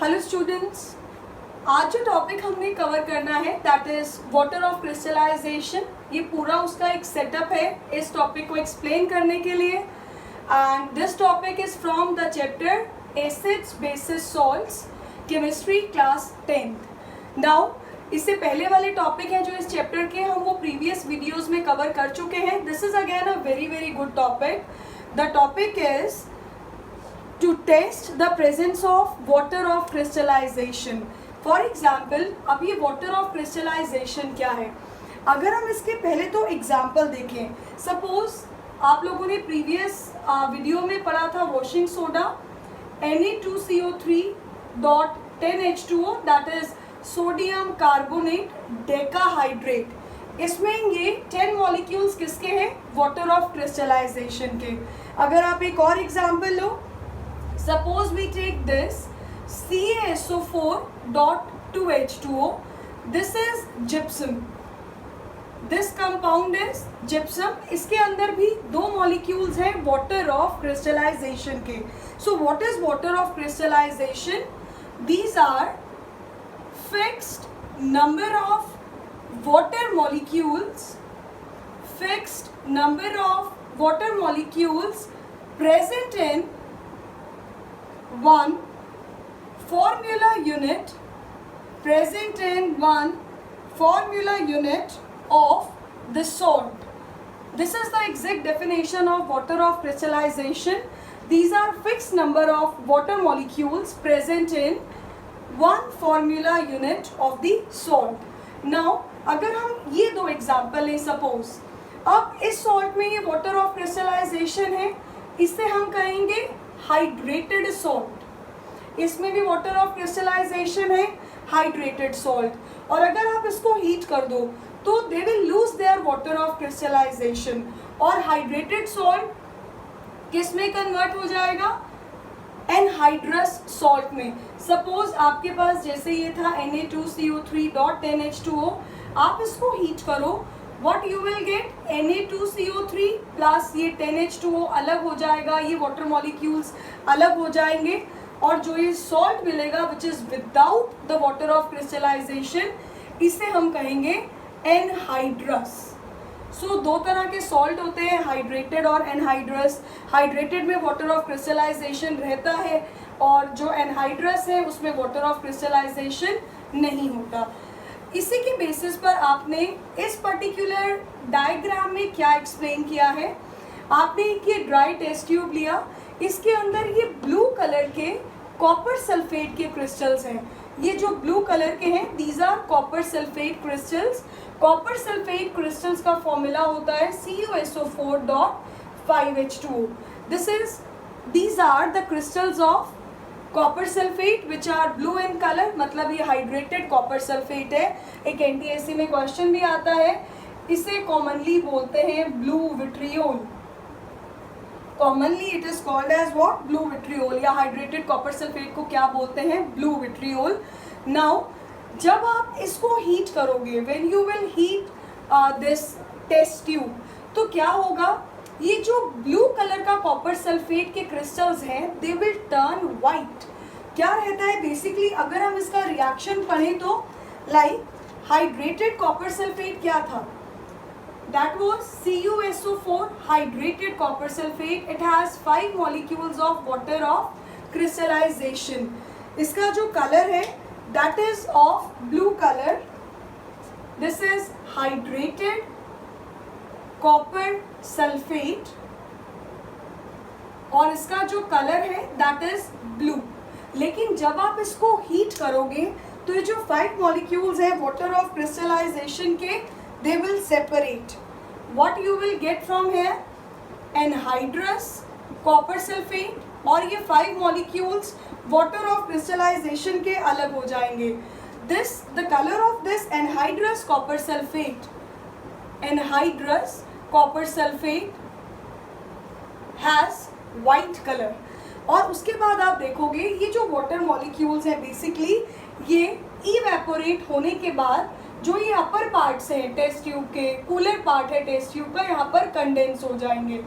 Hello students, आज जो topic हमने कवर करना है that is water of crystallisation. ये पूरा उसका एक सेटअप है इस टॉपिक को एक्सप्लेन करने के लिए। And this topic is from the chapter acids bases salts chemistry class 10th। Now इससे पहले वाले टॉपिक हैं जो इस चैप्टर के हम वो प्रीवियस वीडियोस में कवर कर चुके हैं। This is again a very good topic. The topic is to test the presence of water of crystallization. For example, अब ये water of crystallization क्या है? अगर हम इसके पहले तो एग्जाम्पल देखें, सपोज आप लोगों ने प्रीवियस वीडियो में पढ़ा था washing soda Na2CO3.10H2O that is sodium carbonate decahydrate. इसमें ये 10 मॉलिक्यूल्स किसके हैं? वाटर ऑफ क्रिस्टलाइजेशन के। अगर आप एक और example low, suppose we take this CaSO4.2H2O. This is gypsum. This compound is gypsum. इसके अंदर भी दो molecules हैं water of crystallization के. So what is water of crystallization? These are fixed number of water molecules. Fixed number of water molecules present in one formula unit of the salt. This is the exact definition of water of crystallization. These are fixed number of water molecules present in one formula unit of the salt. Now अगर हम ये दो example लें, suppose अब इस salt में ये water of crystallisation है, इससे हम कहेंगे हाइड्रेटेड सॉल्ट। इसमें भी वाटर ऑफ क्रिस्टलाइजेशन है, हाइड्रेटेड सॉल्ट। और अगर आप इसको हीट कर दो तो they will lose their water of crystallisation और हाइड्रेटेड सॉल्ट किस में कन्वर्ट हो जाएगा? एनहाइड्रस सॉल्ट में। सपोज आपके पास जैसे ये था Na2CO3.10H2O, आप इसको हीट करो, What you will get? Na2CO3 plus ये 10H2O अलग हो जाएगा, ये वाटर मॉलिक्यूल्स अलग हो जाएंगे और जो ये सॉल्ट मिलेगा which is without the water of crystallisation, इसे हम कहेंगे एनहाइड्रस। सो दो तरह के सॉल्ट होते हैं, हाइड्रेटेड और एनहाइड्रस। हाइड्रेटेड में वाटर ऑफ क्रिस्टलाइजेशन रहता है और जो एनहाइड्रस है उसमें वाटर ऑफ क्रिस्टलाइजेशन नहीं होता। इसी के बेसिस पर आपने इस पर्टिकुलर डायग्राम में क्या एक्सप्लेन किया है, आपने ये ड्राई टेस्ट ट्यूब लिया, इसके अंदर ये ब्लू कलर के कॉपर सल्फेट के क्रिस्टल्स हैं। ये जो ब्लू कलर के हैं these are copper sulphate crystals. Copper sulphate crystals का फॉर्मूला होता है CuSO4.5H2O। these are the crystals of copper sulphate which are blue in colour, मतलब ये हाइड्रेटेड कॉपर सल्फेट है। एक NTSC में क्वेश्चन भी आता है, इसे कॉमनली बोलते हैं blue vitriol. Commonly it is called as what? Blue vitriol. या हाइड्रेटेड कॉपर सल्फेट को क्या बोलते हैं? Blue vitriol. नाउ जब आप इसको हीट करोगे, when you will heat this test tube, तो क्या होगा? ये जो ब्लू कलर का कॉपर सल्फेट के क्रिस्टल्स हैं दे विल टर्न वाइट। क्या रहता है बेसिकली, अगर हम इसका रिएक्शन पढ़ें तो लाइक हाइड्रेटेड कॉपर सल्फेट क्या था? That was CuSO4 hydrated copper sulphate. It has 5 molecules of water of crystallisation. इसका जो कलर है that is of blue colour. This is hydrated copper sulphate और इसका जो कलर है दैट इज ब्लू। लेकिन जब आप इसको हीट करोगे तो ये जो 5 मॉलिक्यूल्स हैं वाटर ऑफ क्रिस्टलाइजेशन के, they will separate. What you will get from here? Anhydrous copper sulphate और ये 5 मॉलिक्यूल्स वाटर ऑफ क्रिस्टलाइजेशन के अलग हो जाएंगे। This the colour of this anhydrous copper sulphate, anhydrous copper sulphate has white colour. और उसके बाद आप देखोगे ये जो वाटर मॉलिक्यूल्स हैं बेसिकली ये इवेपोरेट होने के बाद जो ये अपर पार्ट्स हैं टेस्ट ट्यूब के, कूलर पार्ट है टेस्ट ट्यूब का, यहाँ पर कंडेंस हो जाएंगे।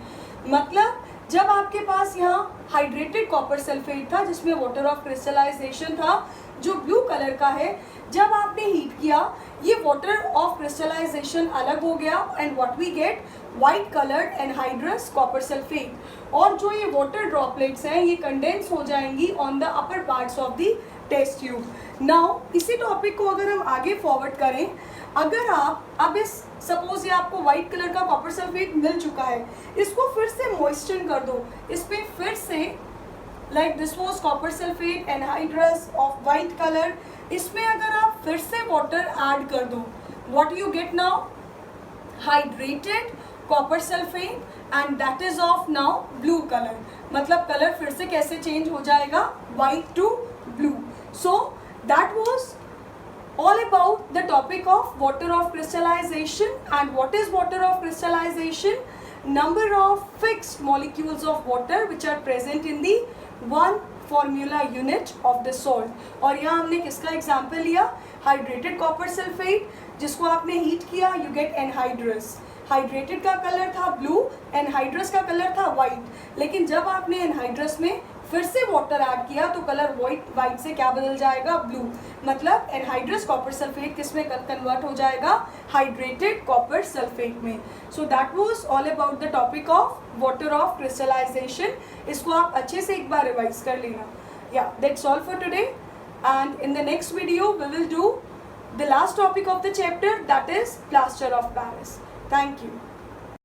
मतलब जब आपके पास यहाँ हाइड्रेटेड कॉपर सल्फेट था जिसमें वाटर ऑफ क्रिस्टलाइजेशन था जो ब्लू कलर का है, जब आपने हीट किया ये वाटर ऑफ क्रिस्टलाइजेशन अलग हो गया and what we get white coloured anhydrous copper sulphate. और जो ये वाटर ड्रॉपलेट्स हैं ये कंडेंस हो जाएंगी on the upper parts of the test tube. Now इसी टॉपिक को अगर हम आगे फॉरवर्ड करें, अगर आप अब इस सपोज ये आपको व्हाइट कलर का कॉपर सल्फेट मिल चुका है, इसको फिर से मॉइस्चर कर दो, इस पर फिर से like this was copper sulphate anhydrous of white colour, इसमें अगर आप फिर से वाटर ऐड कर दो, what you get now hydrated copper sulphate and that is of now blue colour. मतलब कलर फिर से कैसे चेंज हो जाएगा, white to blue. So that was all about the topic of water of crystallization. And what is water of crystallization? Number of fixed molecules of water which are present in the one formula unit of the salt. और यहाँ हमने किसका example लिया, hydrated copper sulphate, जिसको आपने heat किया you get anhydrous. Hydrated का colour था ब्लू, एनहाइड्रस का कलर था वाइट, लेकिन जब आपने एनहाइड्रस में फिर से वाटर ऐड किया तो कलर वाइट से क्या बदल जाएगा, ब्लू। मतलब एनहाइड्रस कॉपर सल्फेट किस में कन्वर्ट हो जाएगा, हाइड्रेटेड कॉपर सल्फेट में। So that was all about the topic of water of crystallisation. इसको आप अच्छे से एक बार रिवाइज कर लेना। या that's all for today and in the next video we will do the last topic of the chapter, that is plaster of Paris. Thank you.